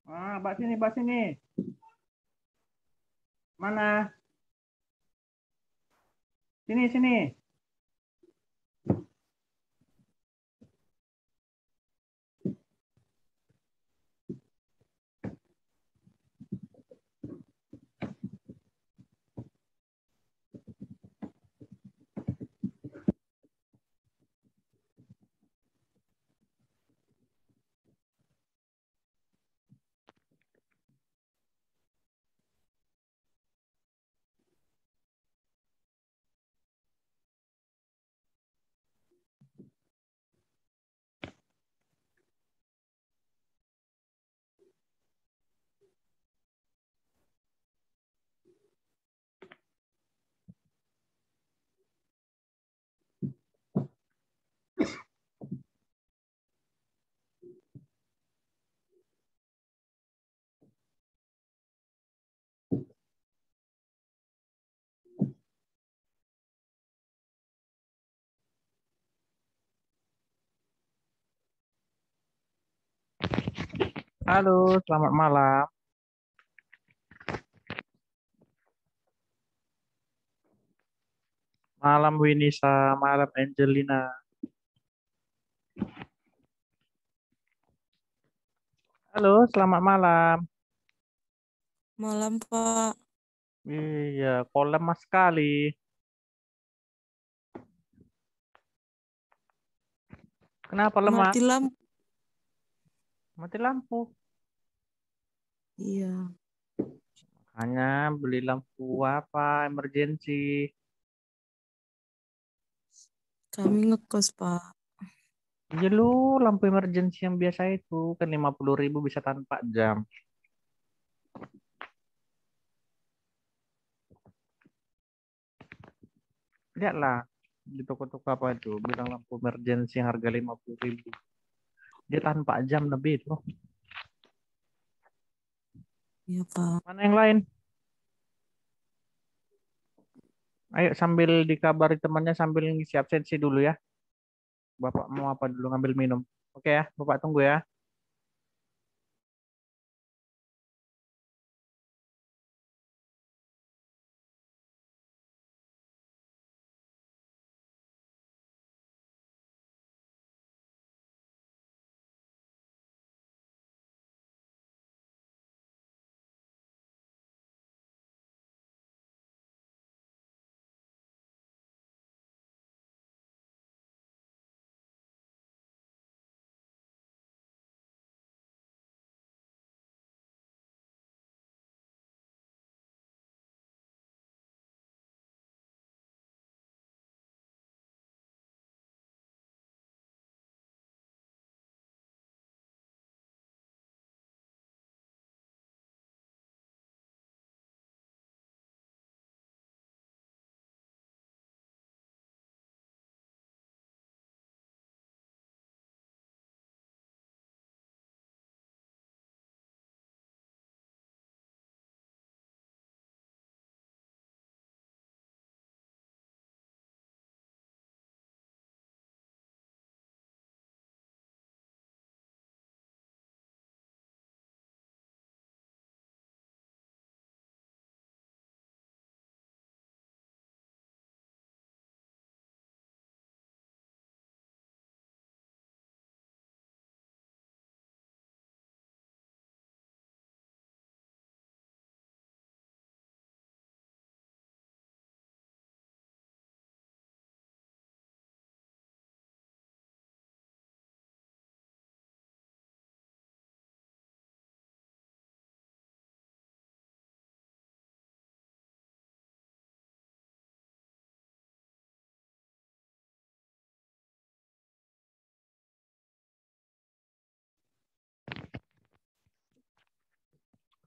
Ah, Mbak sini. Mana? Sini, sini. Halo, selamat malam. Malam Winisa, malam Angelina. Halo, selamat malam. Malam, Pak. Iya, kok lemah sekali. Kenapa lemah? Mati lampu. Mati lampu. Iya, Hanya beli lampu apa? Emergency. kami ngekos, Pak. Iya lu, lampu emergency yang biasa itu kan 50.000 bisa tanpa jam. Lihatlah di toko-toko apa itu, bilang lampu emergency yang harga 50.000. Dia tanpa jam lebih tuh. Iya, Pak. Mana yang lain? Ayo sambil dikabari temannya sambil ngisi absensi dulu ya. Bapak mau apa dulu ngambil minum? Oke ya, Bapak tunggu ya.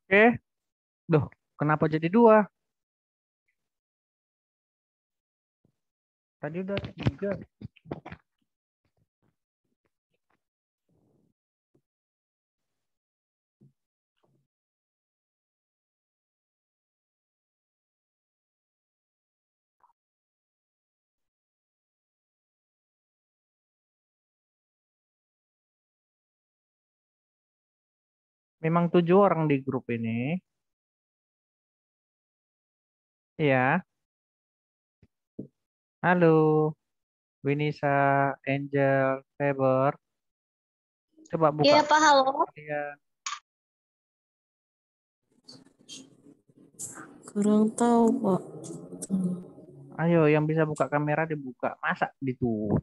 Oke. Duh, kenapa jadi dua? Tadi udah tiga. Memang 7 orang di grup ini. Iya. Halo, Winisa, Angel, Faber. Coba buka Iya, Pak, halo. kalian. Kurang tahu, Pak. Ayo, yang bisa buka kamera dibuka. Masa ditutup?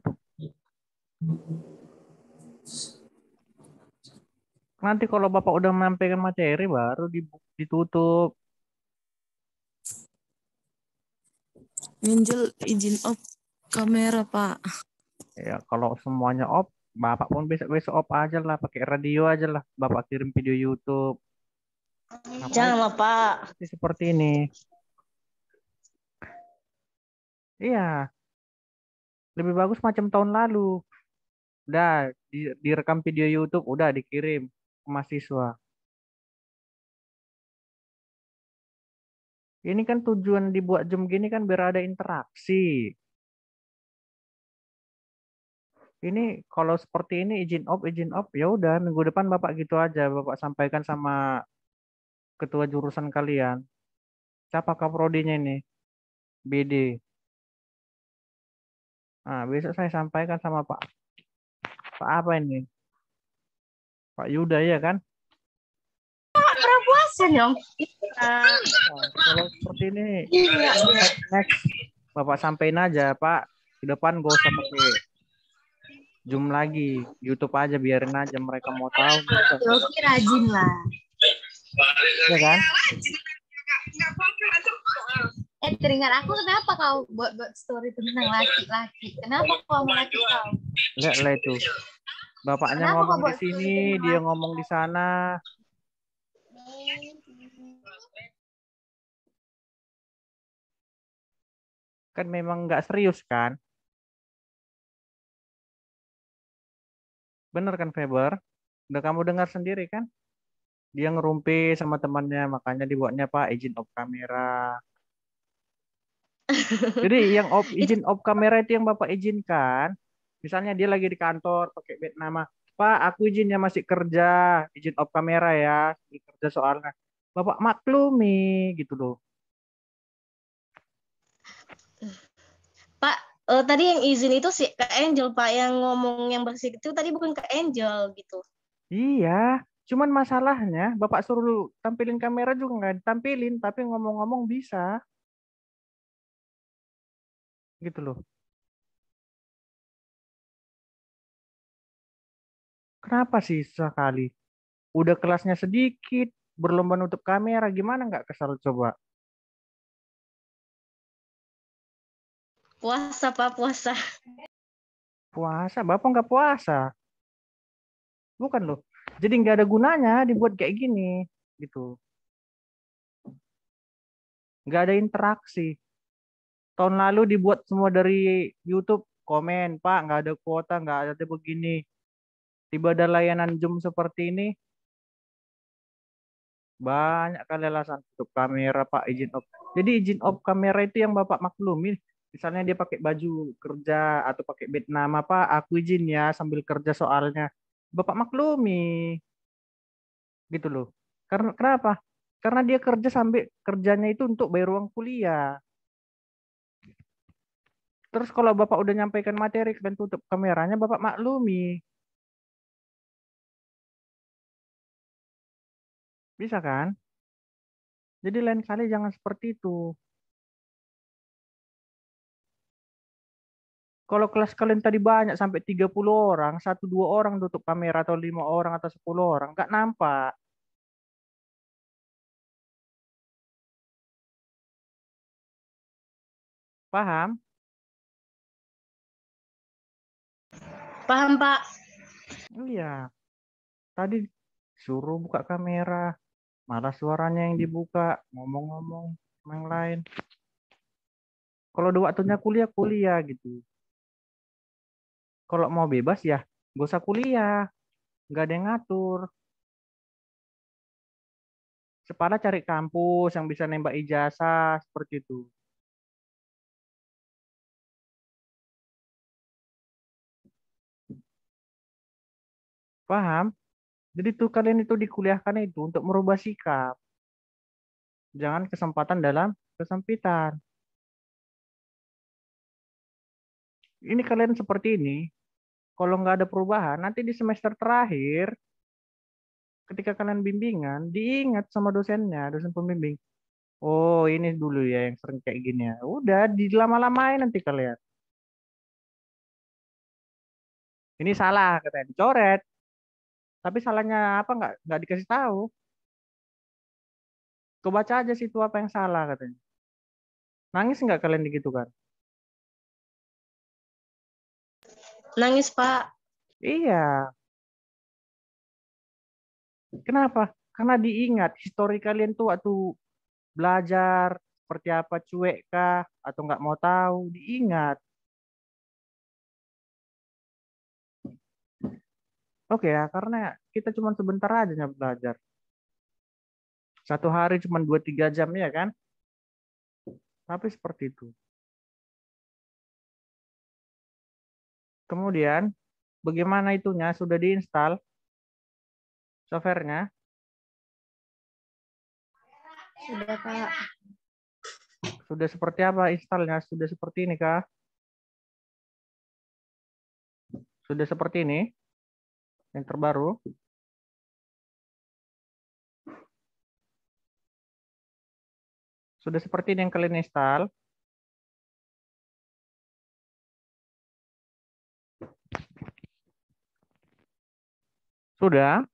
Nanti kalau Bapak udah menyampaikan materi baru ditutup. Angel izin off kamera, Pak. Ya, kalau semuanya off, Bapak pun besok-besok off aja lah. Pakai radio aja lah. Bapak kirim video YouTube. Ngapain Janganlah, Pak. seperti ini? Iya, lebih bagus macam tahun lalu. Udah direkam video YouTube, udah dikirim ke mahasiswa. Ini kan tujuan dibuat Zoom gini kan biar ada interaksi. Ini kalau seperti ini izin off ya udah minggu depan Bapak gitu aja Bapak sampaikan sama ketua jurusan kalian. Siapa kaprodinya ini? BD. Nah, besok saya sampaikan sama Pak apa ini? Pak Yuda ya kan? Puasa dong. Nah, kalau seperti ini Iya. next Bapak sampaikan aja Pak. Ke depan gak usah pakai Zoom lagi, YouTube aja biarin aja mereka mau tahu. Yogi rajin lah. Ya kan? Teringat aku kenapa kau buat story tentang laki-laki? Kenapa kau sama laki kau? Lihat lah itu. Bapaknya Kenapa ngomong kau di buat sini, story tentang dia laki? ngomong di sana. Kan memang nggak serius kan? Bener kan Faber? Udah kamu dengar sendiri kan? Dia ngerumpi sama temannya, makanya dibuatnya Pak izin off kamera. Jadi yang Itu izin off kamera itu yang Bapak izinkan. Misalnya dia lagi di kantor pakai bed nama, Pak aku izinnya masih kerja, izin off kamera ya, sambil kerja soalnya. Bapak maklumi gitu loh. Pak, tadi yang izin itu si Kak Angel, Pak, yang ngomong yang bersih itu tadi bukan Kak Angel gitu. Iya, cuman masalahnya Bapak suruh tampilin kamera juga nggak ditampilin, tapi ngomong-ngomong bisa gitu loh. Kenapa sih sekali? Udah kelasnya sedikit, berlomba nutup kamera, gimana nggak kesal coba? Puasa, Pak, puasa. Puasa, Bapak nggak puasa. Bukan loh. Jadi nggak ada gunanya dibuat kayak gini, gitu. Nggak ada interaksi. Tahun lalu dibuat semua dari YouTube, komen, Pak, nggak ada kuota, nggak ada begini. Tiba ada layanan Zoom seperti ini, banyak kali alasan tutup kamera, Pak, izin off. Jadi izin off kamera itu yang Bapak maklumi. Misalnya dia pakai baju kerja atau pakai bed nama, Pak, aku izin ya sambil kerja soalnya. Bapak maklumi, gitu loh. Karena kenapa? Karena dia kerja sampai kerjanya itu untuk bayar uang kuliah. Terus kalau Bapak udah nyampaikan materi dan tutup kameranya, Bapak maklumi. Bisa kan? Jadi lain kali jangan seperti itu. Kalau kelas kalian tadi banyak sampai 30 orang, satu dua orang tutup kamera atau 5 orang atau 10 orang, nggak nampak. Paham? Paham, Pak? Iya. Tadi suruh buka kamera, malah suaranya yang dibuka, ngomong-ngomong sama yang lain. Kalau udah waktunya kuliah, kuliah gitu. Kalau mau bebas ya, gak usah kuliah. Nggak ada yang ngatur. Sepala cari kampus yang bisa nembak ijazah, seperti itu. Paham? Jadi tuh kalian itu dikuliahkan itu untuk merubah sikap. Jangan kesempatan dalam kesempitan. Ini kalian seperti ini, kalau nggak ada perubahan, nanti di semester terakhir, ketika kalian bimbingan, diingat sama dosennya, dosen pembimbing. Oh, ini dulu ya yang sering kayak gini ya. Udah, dilama-lamain nanti kalian. Ini salah, katanya dicoret. Tapi salahnya apa nggak dikasih tahu. Kebaca aja situ apa yang salah katanya. Nangis nggak kalian gitu kan? Nangis, Pak. Iya. Kenapa? Karena diingat histori kalian tuh waktu belajar seperti apa, cuek kah atau nggak mau tahu, diingat. Oke ya, karena kita cuma sebentar aja belajar. Satu hari cuma 2-3 jam ya kan? Tapi seperti itu. Kemudian, bagaimana itunya? Sudah diinstal softwarenya? Sudah, Pak. Sudah seperti apa installnya? Sudah seperti ini kah? Sudah seperti ini? Yang terbaru? Sudah seperti ini yang kalian install? Sudah?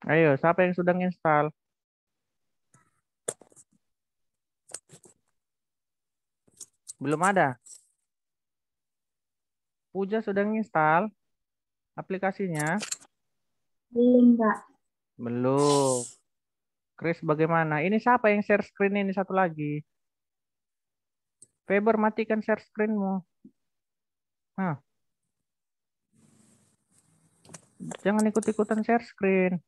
Ayo, siapa yang sudah install? Belum ada. Puja sudah install aplikasinya? Belum, Pak. Belum. Chris bagaimana? Ini siapa yang share screen ini satu lagi? Faber matikan share screenmu. Nah, jangan ikut-ikutan share screen.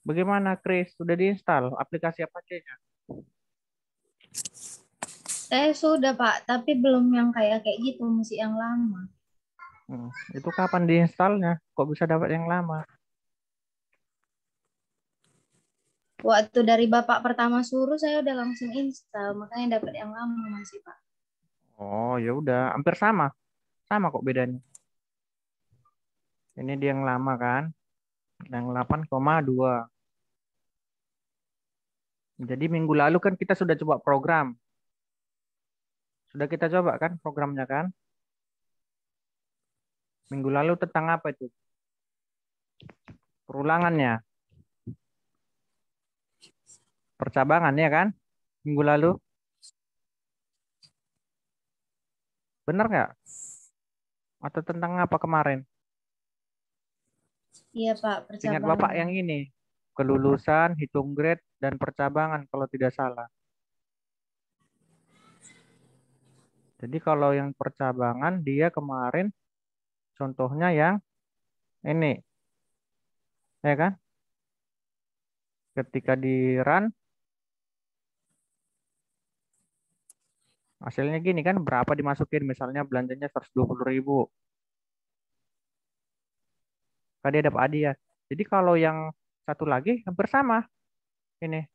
Bagaimana Chris? Sudah diinstal aplikasi Apache-nya? Saya sudah, Pak, tapi belum yang kayak gitu, masih yang lama. Itu kapan diinstalnya? Kok bisa dapat yang lama? Waktu dari Bapak pertama suruh, saya udah langsung install, makanya dapat yang lama masih, Pak. Oh, ya udah, hampir sama. Sama kok bedanya. Ini dia yang lama kan? Yang 8,2. Jadi minggu lalu kan kita sudah coba program. Sudah kita coba kan programnya kan? Minggu lalu tentang apa itu? Perulangannya, percabangan ya kan? Minggu lalu. Benar nggak? Atau tentang apa kemarin? Iya, Pak, Ingat Bapak percabangan. yang ini. Kelulusan, hitung grade, dan percabangan kalau tidak salah. Jadi kalau yang percabangan dia kemarin contohnya yang ini. Ya kan? Ketika di run hasilnya gini kan berapa dimasukin misalnya belanjanya 120.000. Kan dia dapat hadiah. Jadi kalau yang satu lagi hampir sama. Ini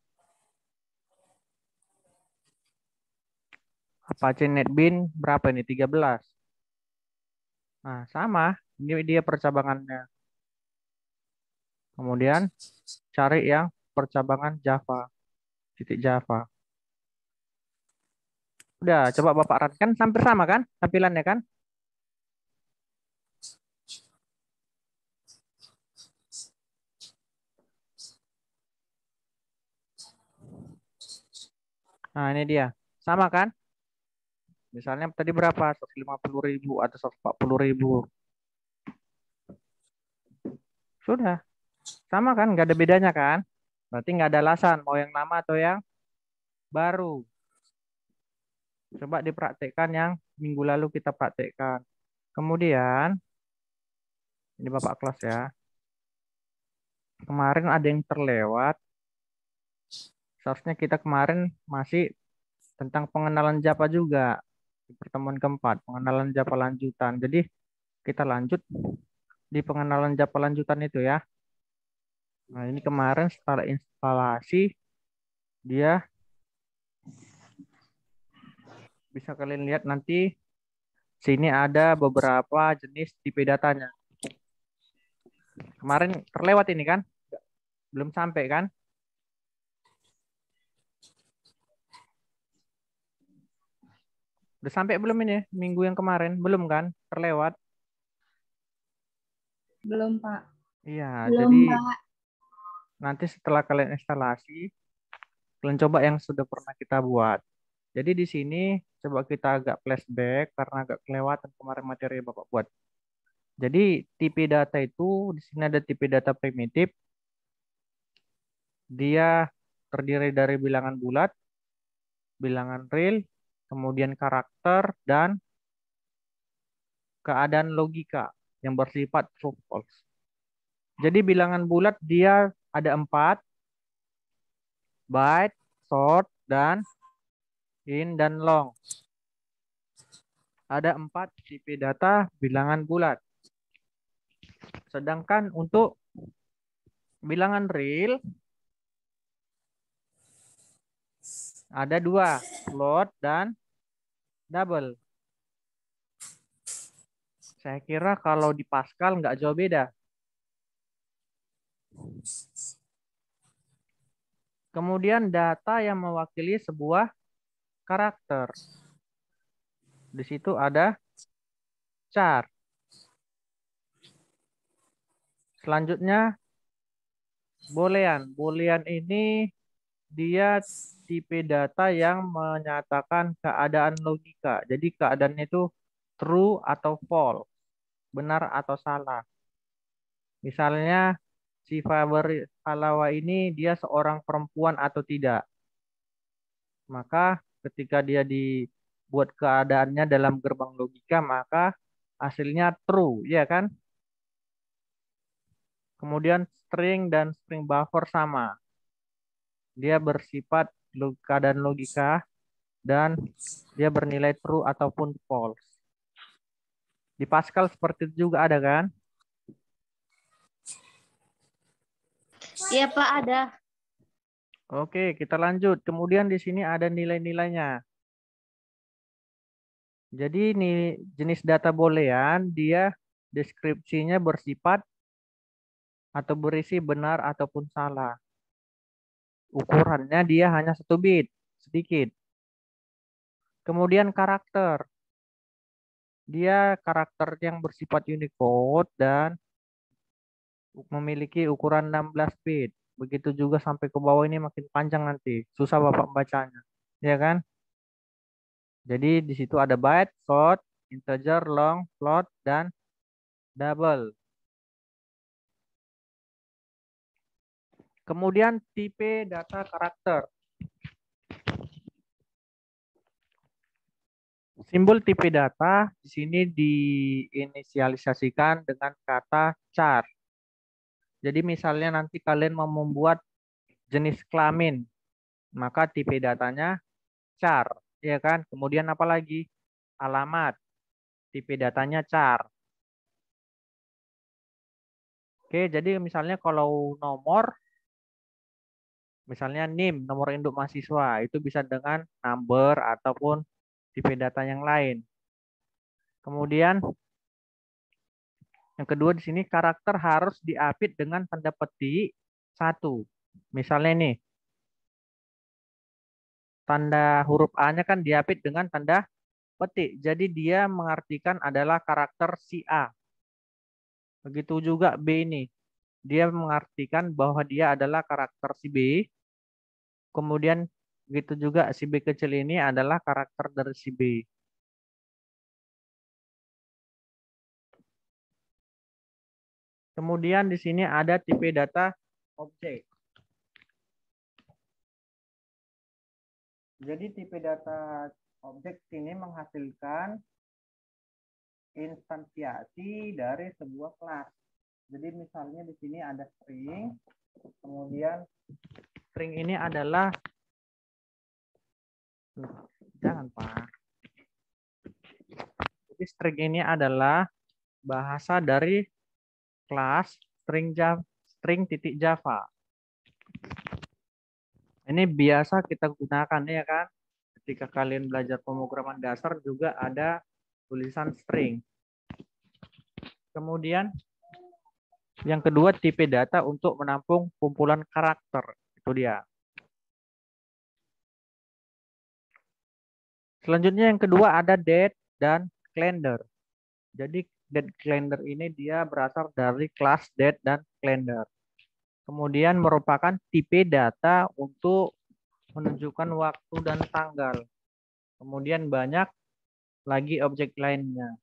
Apache NetBeans berapa ini? 13. Nah, sama. Ini dia percabangannya. Kemudian cari yang percabangan Java, titik Java. Udah, coba Bapak run kan hampir sama kan tampilannya kan? Nah, ini dia. Sama kan? Misalnya tadi berapa? 150.000 atau 140.000. Sudah. Sama kan? Nggak ada bedanya kan? Berarti nggak ada alasan mau yang lama atau yang baru. Coba dipraktekkan yang minggu lalu kita praktekkan. Kemudian Ini Bapak kelas ya. Kemarin ada yang terlewat. Seharusnya kita kemarin masih tentang pengenalan Java juga. Di pertemuan keempat, pengenalan Java lanjutan. Jadi kita lanjut di pengenalan Java lanjutan itu ya. Nah, ini kemarin setelah instalasi, dia bisa kalian lihat nanti sini ada beberapa jenis tipe datanya. Kemarin terlewat ini kan? Belum sampai kan? Udah sampai belum ini? Minggu yang kemarin? Belum kan? Terlewat? Belum, Pak. Iya, Belum, jadi Pak. nanti setelah kalian instalasi, kalian coba yang sudah pernah kita buat. Jadi di sini coba kita agak flashback karena agak kelewatan kemarin materi yang Bapak buat. Jadi tipe data itu di sini ada tipe data primitif. Dia terdiri dari bilangan bulat, bilangan real, kemudian karakter dan keadaan logika yang bersifat true false. Jadi bilangan bulat dia ada 4, byte, short, dan in dan long. Ada 4 tipe data bilangan bulat. Sedangkan untuk bilangan real ada 2, float dan double. Saya kira kalau di Pascal nggak jauh beda. Kemudian data yang mewakili sebuah karakter. Di situ ada char. Selanjutnya boolean. Boolean ini dia tipe data yang menyatakan keadaan logika. Jadi keadaannya itu true atau false, benar atau salah. Misalnya si Faber Halawa ini dia seorang perempuan atau tidak. Maka ketika dia dibuat keadaannya dalam gerbang logika, maka hasilnya true, ya kan? Kemudian string dan string buffer sama. Dia bersifat keadaan logika dan dia bernilai true ataupun false. Di Pascal seperti itu juga ada kan? Iya, Pak, ada. Oke, kita lanjut. Kemudian di sini ada nilai-nilainya. Jadi ini jenis data boolean, dia deskripsinya bersifat atau berisi benar ataupun salah. Ukurannya dia hanya 1 bit, sedikit. Kemudian karakter. Dia karakter yang bersifat Unicode dan memiliki ukuran 16 bit. Begitu juga sampai ke bawah ini makin panjang nanti. Susah Bapak bacanya. Ya kan? Jadi di situ ada byte, short, integer, long, float, dan double. Kemudian tipe data karakter. Simbol tipe data di sini diinisialisasikan dengan kata char. Jadi misalnya nanti kalian mau membuat jenis kelamin, maka tipe datanya char, ya kan? Kemudian apa lagi? Alamat, tipe datanya char. Oke, jadi misalnya kalau nomor, misalnya NIM, nomor induk mahasiswa, itu bisa dengan number ataupun tipe data yang lain. Kemudian yang kedua di sini karakter harus diapit dengan tanda petik 1. Misalnya nih, tanda huruf A-nya kan diapit dengan tanda petik. Jadi dia mengartikan adalah karakter si A. Begitu juga B ini. Dia mengartikan bahwa dia adalah karakter si B. Kemudian begitu juga si B kecil ini adalah karakter dari si B. Kemudian di sini ada tipe data objek. Jadi tipe data objek ini menghasilkan instansiasi dari sebuah kelas. Jadi misalnya di sini ada string, kemudian string ini adalah, jangan Pak. Jadi string ini adalah bahasa dari kelas string titik Java. Ini biasa kita gunakan ya kan. Ketika kalian belajar pemrograman dasar juga ada tulisan string. Kemudian yang kedua tipe data untuk menampung kumpulan karakter. Itu dia. Selanjutnya yang kedua ada date dan calendar. Jadi date calendar ini dia berasal dari kelas date dan calendar. Kemudian merupakan tipe data untuk menunjukkan waktu dan tanggal. Kemudian banyak lagi objek lainnya.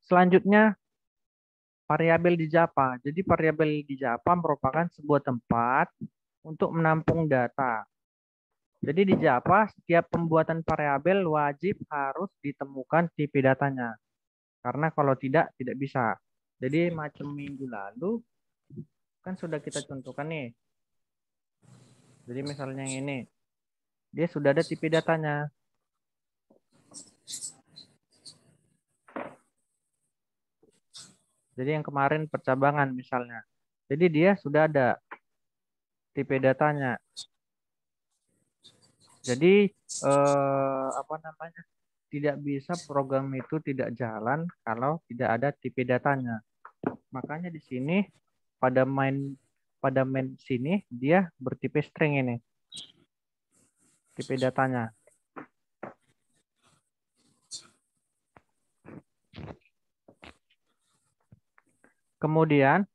Selanjutnya variabel di Java. Jadi variabel di Java merupakan sebuah tempat untuk menampung data. Jadi di Java setiap pembuatan variabel wajib harus ditemukan tipe datanya. Karena kalau tidak bisa. Jadi macam minggu lalu kan sudah kita contohkan nih. Jadi misalnya yang ini. Dia sudah ada tipe datanya. Jadi yang kemarin percabangan misalnya. Jadi dia sudah ada tipe datanya. Jadi apa namanya? Tidak bisa program itu tidak jalan kalau tidak ada tipe datanya. Makanya di sini pada main sini dia bertipe string ini. Tipe datanya. Kemudian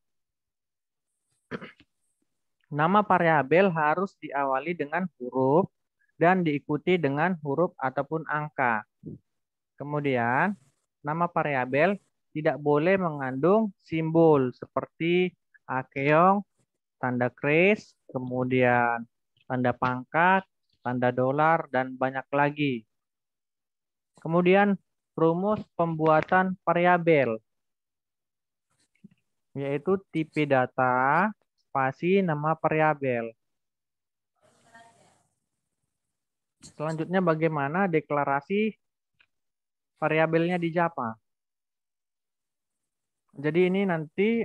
nama variabel harus diawali dengan huruf dan diikuti dengan huruf ataupun angka. Kemudian nama variabel tidak boleh mengandung simbol seperti akeong, tanda kris, kemudian tanda pangkat, tanda dolar, dan banyak lagi. Kemudian rumus pembuatan variabel, yaitu tipe data, spasi nama variabel. Selanjutnya bagaimana deklarasi variabelnya di Java. Jadi ini nanti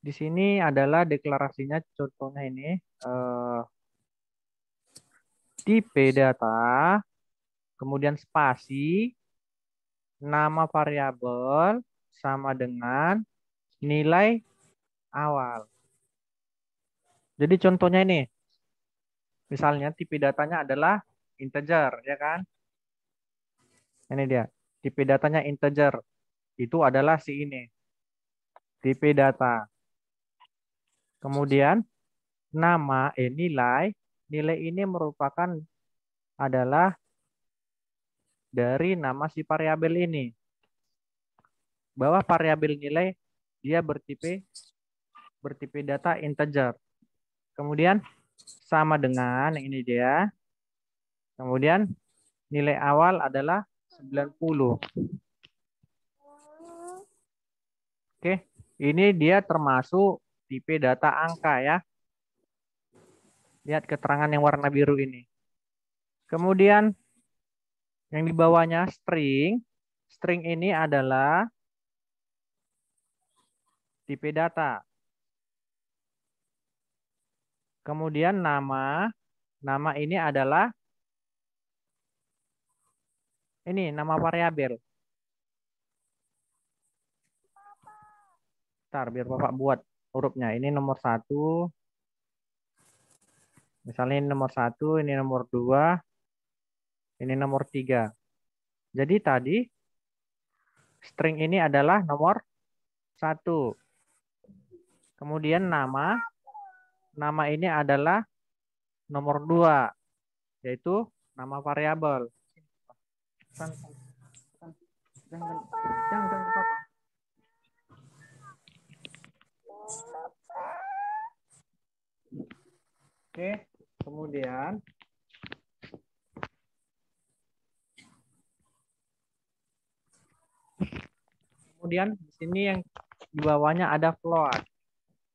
di sini adalah deklarasinya, contohnya ini tipe data, kemudian spasi, nama variabel sama dengan nilai awal. Jadi contohnya ini, misalnya tipe datanya adalah integer, ya kan? Ini dia, tipe datanya integer. Itu adalah si ini, tipe data. Kemudian nama nilai ini merupakan adalah dari nama si variabel ini. Bahwa variabel nilai dia bertipe data integer. Kemudian sama dengan yang ini dia. Kemudian nilai awal adalah 90. Oke, ini dia termasuk tipe data angka ya. Lihat keterangan yang warna biru ini. Kemudian yang di bawahnya string. String ini adalah tipe data. Kemudian nama ini adalah ini nama variabel. Ntar biar Bapak buat hurufnya. Ini nomor 1. Misalnya ini nomor 1, ini nomor 2, ini nomor 3. Jadi tadi string ini adalah nomor 1. Kemudian nama ini adalah nomor 2, yaitu nama variabel. Jangan ke Papa. Oke, kemudian Kemudian di sini yang di bawahnya ada float.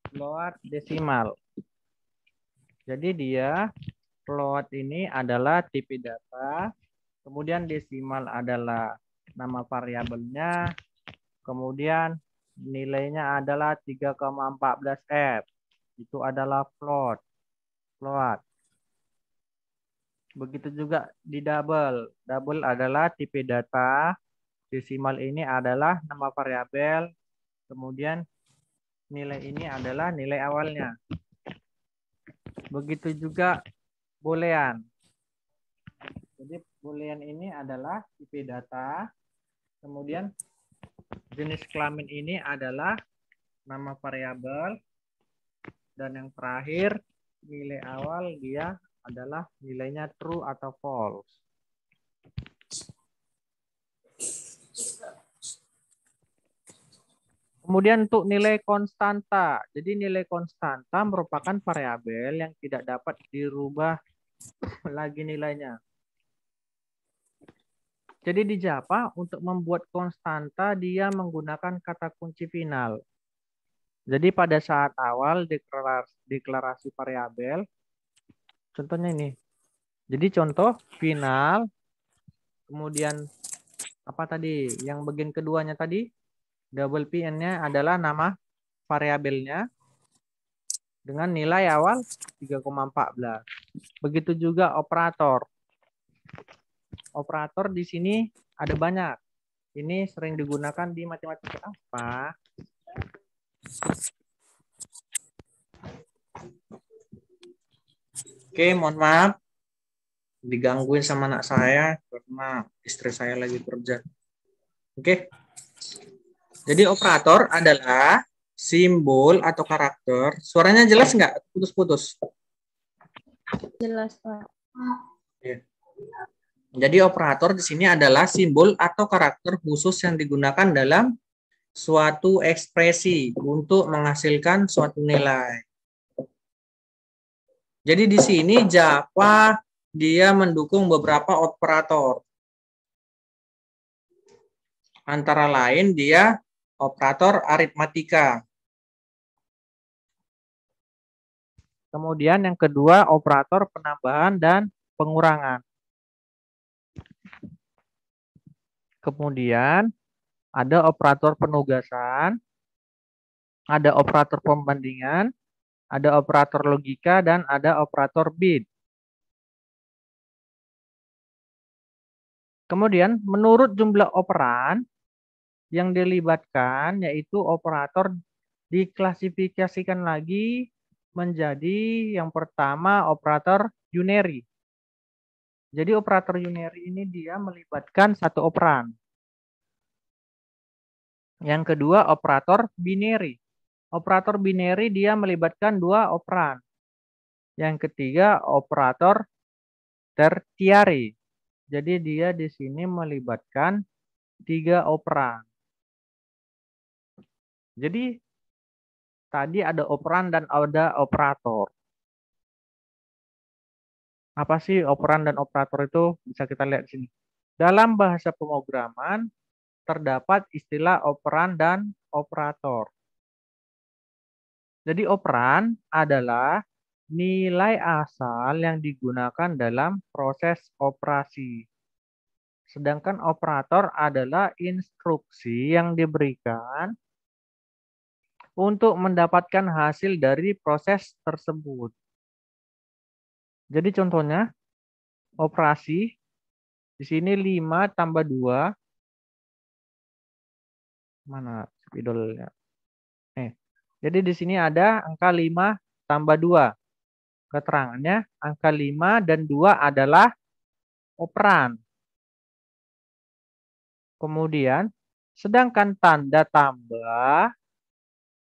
Float desimal. Jadi dia float ini adalah tipe data, kemudian desimal adalah nama variabelnya, kemudian nilainya adalah 3,14 F. Itu adalah float. Float. Begitu juga di double. Double adalah tipe data, desimal ini adalah nama variabel, kemudian nilai ini adalah nilai awalnya. Begitu juga boolean. Jadi boolean ini adalah tipe data, kemudian jenis kelamin ini adalah nama variabel, dan yang terakhir nilai awal dia adalah nilainya true atau false. Kemudian untuk nilai konstanta. Jadi nilai konstanta merupakan variabel yang tidak dapat dirubah lagi nilainya. Jadi di Java untuk membuat konstanta dia menggunakan kata kunci final. Jadi pada saat awal deklarasi variabel, contohnya ini. Jadi contoh final, kemudian apa tadi? Yang bagian keduanya tadi, double PN-nya adalah nama variabelnya dengan nilai awal 3,14. Begitu juga operator. Operator di sini ada banyak. Ini sering digunakan di matematika apa? Oke, mohon maaf. Digangguin sama anak saya karena istri saya lagi kerja. Oke. Jadi operator adalah simbol atau karakter. Suaranya jelas nggak? Putus-putus. Jelas, Pak. Jadi operator di sini adalah simbol atau karakter khusus yang digunakan dalam suatu ekspresi untuk menghasilkan suatu nilai. Jadi di sini Java dia mendukung beberapa operator. Antara lain dia operator aritmatika. Kemudian yang kedua operator penambahan dan pengurangan. Kemudian ada operator penugasan, ada operator pembandingan, ada operator logika, dan ada operator bit. Kemudian menurut jumlah operan yang dilibatkan, yaitu operator diklasifikasikan lagi menjadi yang pertama operator unary. Jadi operator unary ini dia melibatkan satu operan. Yang kedua operator binary. Operator binary dia melibatkan dua operan. Yang ketiga operator tertiary. Jadi dia di sini melibatkan 3 operan. Jadi tadi ada operan dan ada operator. Apa sih operan dan operator itu? Bisa kita lihat di sini. Dalam bahasa pemrograman terdapat istilah operan dan operator. Jadi operan adalah nilai asal yang digunakan dalam proses operasi. Sedangkan operator adalah instruksi yang diberikan untuk mendapatkan hasil dari proses tersebut. Jadi contohnya operasi di sini 5 tambah 2. Mana spidolnya? Jadi di sini ada angka 5 tambah 2. Keterangannya angka 5 dan 2 adalah operan. Kemudian sedangkan tanda tambah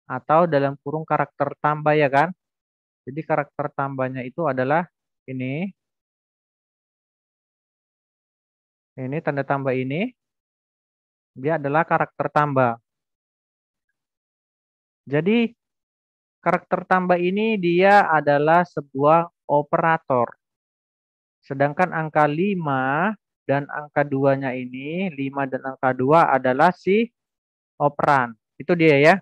atau dalam kurung karakter tambah ya kan. Jadi karakter tambahnya itu adalah ini. Ini tanda tambah ini. Dia adalah karakter tambah. Jadi karakter tambah ini dia adalah sebuah operator. Sedangkan angka 5 dan angka 2-nya ini, 5 dan angka 2 adalah si operan. Itu dia ya.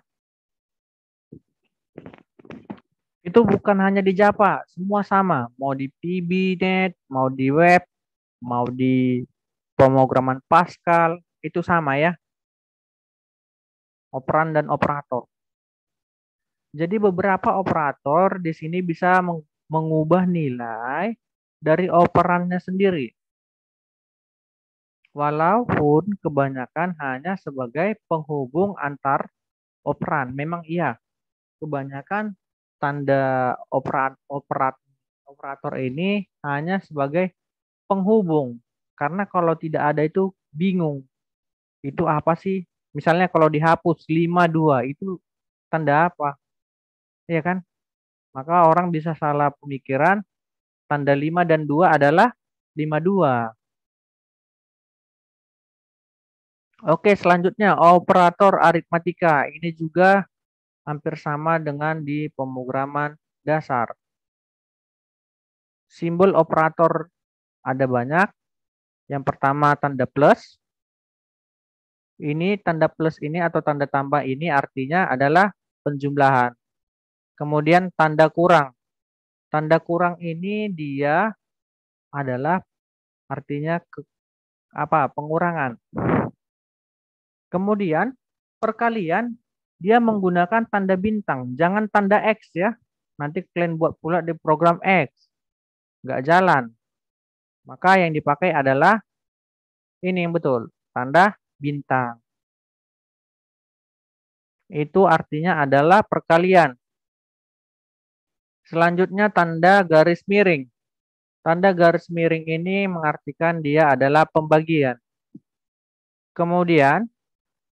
Itu bukan hanya di Java, semua sama. Mau di VB.NET, mau di web, mau di pemrograman Pascal, itu sama ya. Operan dan operator. Jadi beberapa operator di sini bisa mengubah nilai dari operannya sendiri. Walaupun kebanyakan hanya sebagai penghubung antar operan. Memang iya, kebanyakan tanda operator ini hanya sebagai penghubung. Karena kalau tidak ada itu bingung. Itu apa sih? Misalnya kalau dihapus 52 itu tanda apa? Iya kan? Maka orang bisa salah pemikiran tanda 5 dan 2 adalah 52. Oke, selanjutnya operator aritmatika. Ini juga hampir sama dengan di pemrograman dasar. Simbol operator ada banyak. Yang pertama tanda plus. Ini tanda plus ini atau tanda tambah ini artinya adalah penjumlahan. Kemudian tanda kurang. Tanda kurang ini dia adalah artinya pengurangan. Kemudian perkalian dia menggunakan tanda bintang, jangan tanda X ya. Nanti kalian buat pula di program X, nggak jalan. Maka yang dipakai adalah ini yang betul, tanda bintang. Itu artinya adalah perkalian. Selanjutnya tanda garis miring. Tanda garis miring ini mengartikan dia adalah pembagian. Kemudian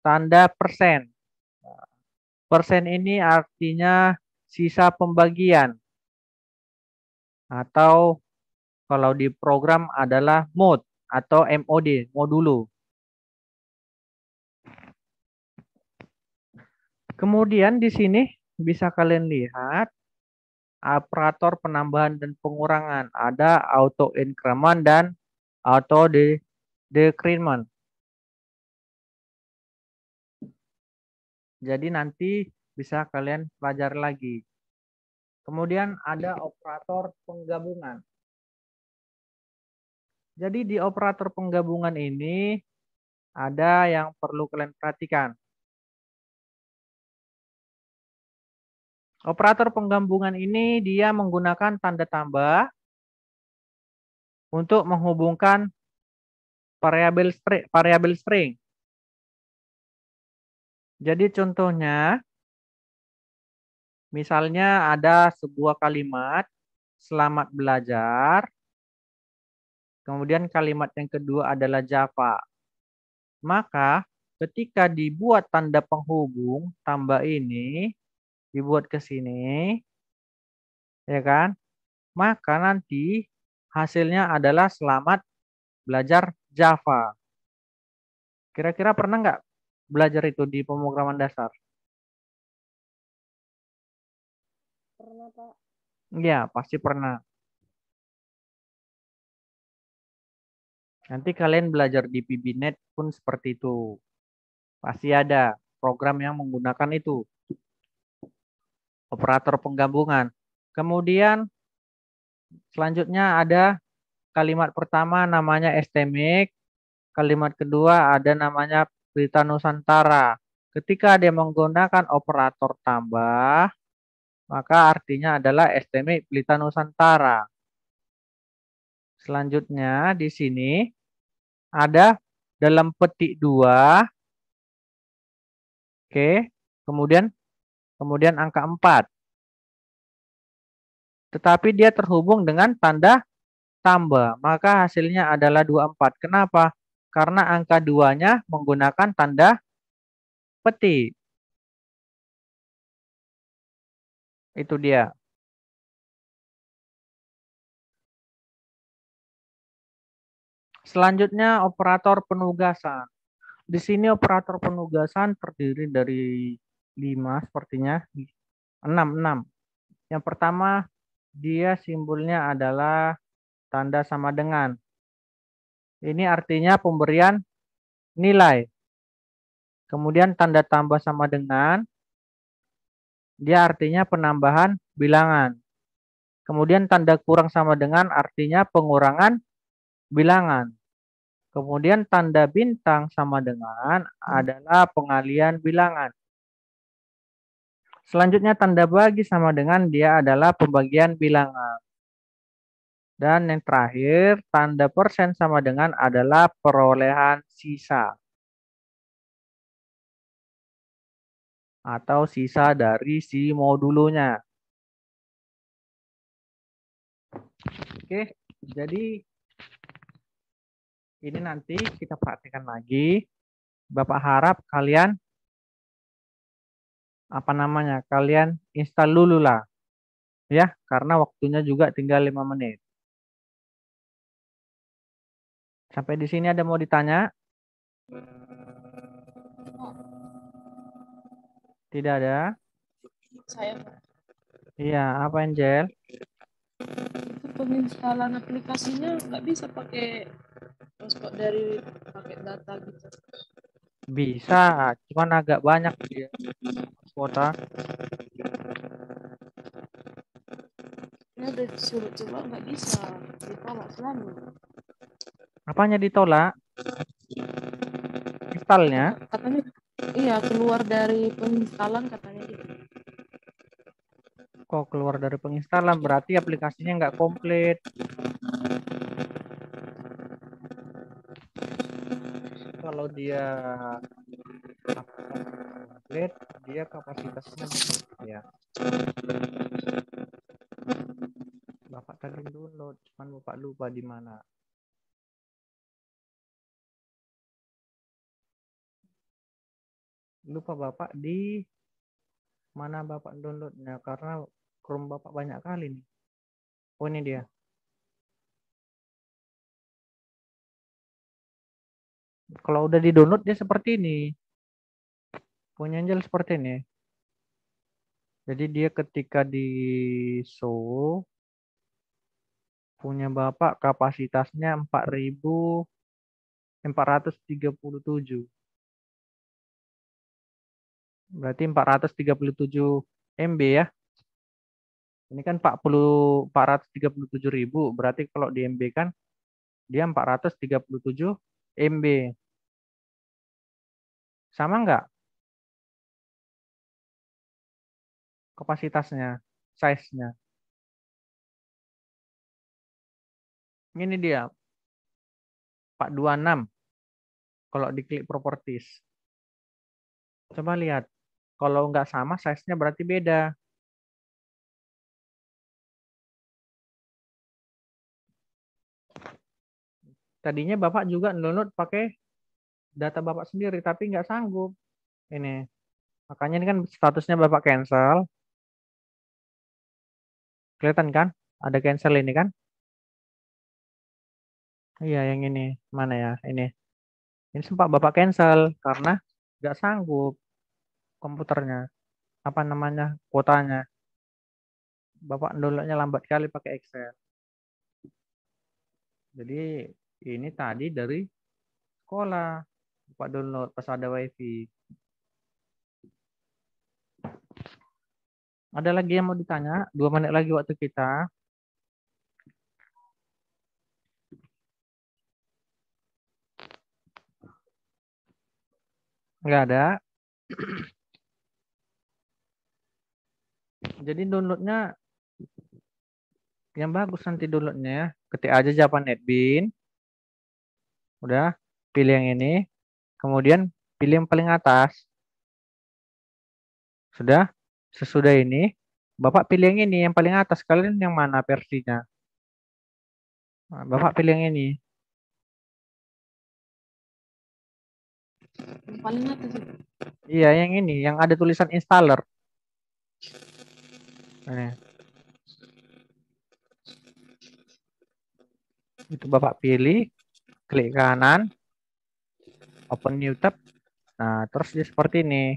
tanda persen. Persen ini artinya sisa pembagian. Atau kalau di program adalah mode atau MOD, modulo. Kemudian di sini bisa kalian lihat operator penambahan dan pengurangan. Ada auto increment dan auto decrement. Jadi nanti bisa kalian pelajari lagi. Kemudian ada operator penggabungan. Jadi di operator penggabungan ini ada yang perlu kalian perhatikan. Operator penggabungan ini dia menggunakan tanda tambah untuk menghubungkan variabel string. Jadi contohnya, misalnya ada sebuah kalimat, selamat belajar, kemudian kalimat yang kedua adalah Java. Maka ketika dibuat tanda penghubung tambah ini, dibuat ke sini, ya kan? Maka nanti hasilnya adalah selamat belajar Java. Kira-kira pernah nggak belajar itu di pemrograman dasar? Pernah, Pak. Iya, pasti pernah. Nanti kalian belajar di VB.NET pun seperti itu. Pasti ada program yang menggunakan itu. Operator penggabungan. Kemudian selanjutnya ada kalimat pertama namanya STMIC. Kalimat kedua ada namanya Pelita Nusantara. Ketika dia menggunakan operator tambah, maka artinya adalah STMIC Pelita Nusantara. Selanjutnya di sini ada dalam petik 2. Oke, kemudian angka 4. Tetapi dia terhubung dengan tanda tambah, maka hasilnya adalah 24. Kenapa? Karena angka 2-nya menggunakan tanda petik. Itu dia. Selanjutnya operator penugasan. Di sini operator penugasan terdiri dari 5 sepertinya. 6. Yang pertama, dia simbolnya adalah tanda sama dengan. Ini artinya pemberian nilai. Kemudian tanda tambah sama dengan, dia artinya penambahan bilangan. Kemudian tanda kurang sama dengan artinya pengurangan bilangan. Kemudian tanda bintang sama dengan adalah pengalian bilangan. Selanjutnya tanda bagi sama dengan dia adalah pembagian bilangan. Dan yang terakhir, tanda persen sama dengan adalah perolehan sisa. Atau sisa dari si modulnya. Oke, jadi ini nanti kita praktekkan lagi. Bapak harap kalian kalian install dulu lah. Ya, karena waktunya juga tinggal 5 menit. Sampai di sini ada mau ditanya? Tidak ada? Saya Iya, apa Angel? itu penginstalan aplikasinya nggak bisa pakai hotspot dari pakai data gitu. Bisa, cuman agak banyak dia kuota. Ini udah suruh coba nggak bisa, ditolak selalu. Apanya ditolak? Installnya? Katanya iya keluar dari penginstalan katanya gitu. Kok keluar dari penginstalan? Berarti aplikasinya nggak komplit. Kalau dia komplit, dia kapasitasnya ya. Bapak tadi download, cuman Bapak lupa di mana. Lupa Bapak di mana Bapak downloadnya, karena Chrome Bapak banyak kali nih. Oh, ini dia. Kalau udah di download dia seperti ini. Punya Angel seperti ini. Jadi dia ketika di show punya Bapak kapasitasnya 4.437. Berarti 437 MB ya. Ini kan 437.000. Berarti kalau di MB kan dia 437 MB. Sama nggak kapasitasnya, size-nya? Ini dia 426 kalau diklik properties. Coba lihat. Kalau nggak sama size-nya berarti beda. Tadinya Bapak juga download pakai data Bapak sendiri, tapi nggak sanggup. Ini. Makanya ini kan statusnya Bapak cancel. Kelihatan kan? Ada cancel ini kan? Iya, yang ini. Mana ya? Ini. Ini sempat Bapak cancel karena nggak sanggup komputernya. Apa namanya? Kuotanya. Bapak downloadnya lambat kali pakai Excel. Jadi ini tadi dari sekolah. Bapak download pas ada WiFi. Ada lagi yang mau ditanya? 2 menit lagi waktu kita. Nggak ada. Jadi downloadnya yang bagus nanti downloadnya ya. Ketik aja Java NetBeans. Udah. Pilih yang ini. Kemudian pilih yang paling atas. Sudah. Sesudah ini. Bapak pilih yang ini. Yang paling atas. Kalian yang mana versinya? Nah, Bapak pilih yang ini. Yang paling atas itu. Iya, yang ini. Yang ada tulisan installer. Ini. Itu Bapak pilih. Klik kanan. Open new tab. Nah, terus dia seperti ini.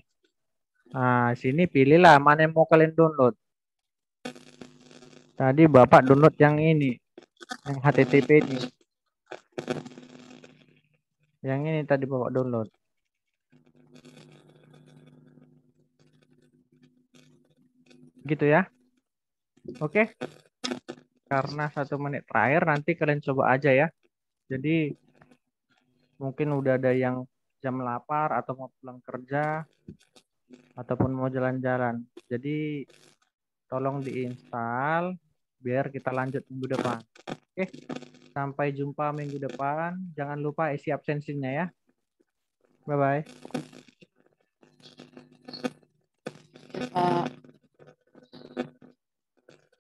Nah, sini pilihlah mana yang mau kalian download. Tadi Bapak download yang ini. Yang HTTP ini. Yang ini tadi Bapak download. Gitu ya. Oke. Karena 1 menit terakhir nanti kalian coba aja ya. Jadi mungkin udah ada yang jam lapar atau mau pulang kerja ataupun mau jalan-jalan. Jadi tolong diinstal biar kita lanjut minggu depan. Oke, sampai jumpa minggu depan. Jangan lupa isi absensinya ya. Bye-bye. Ya, Pak.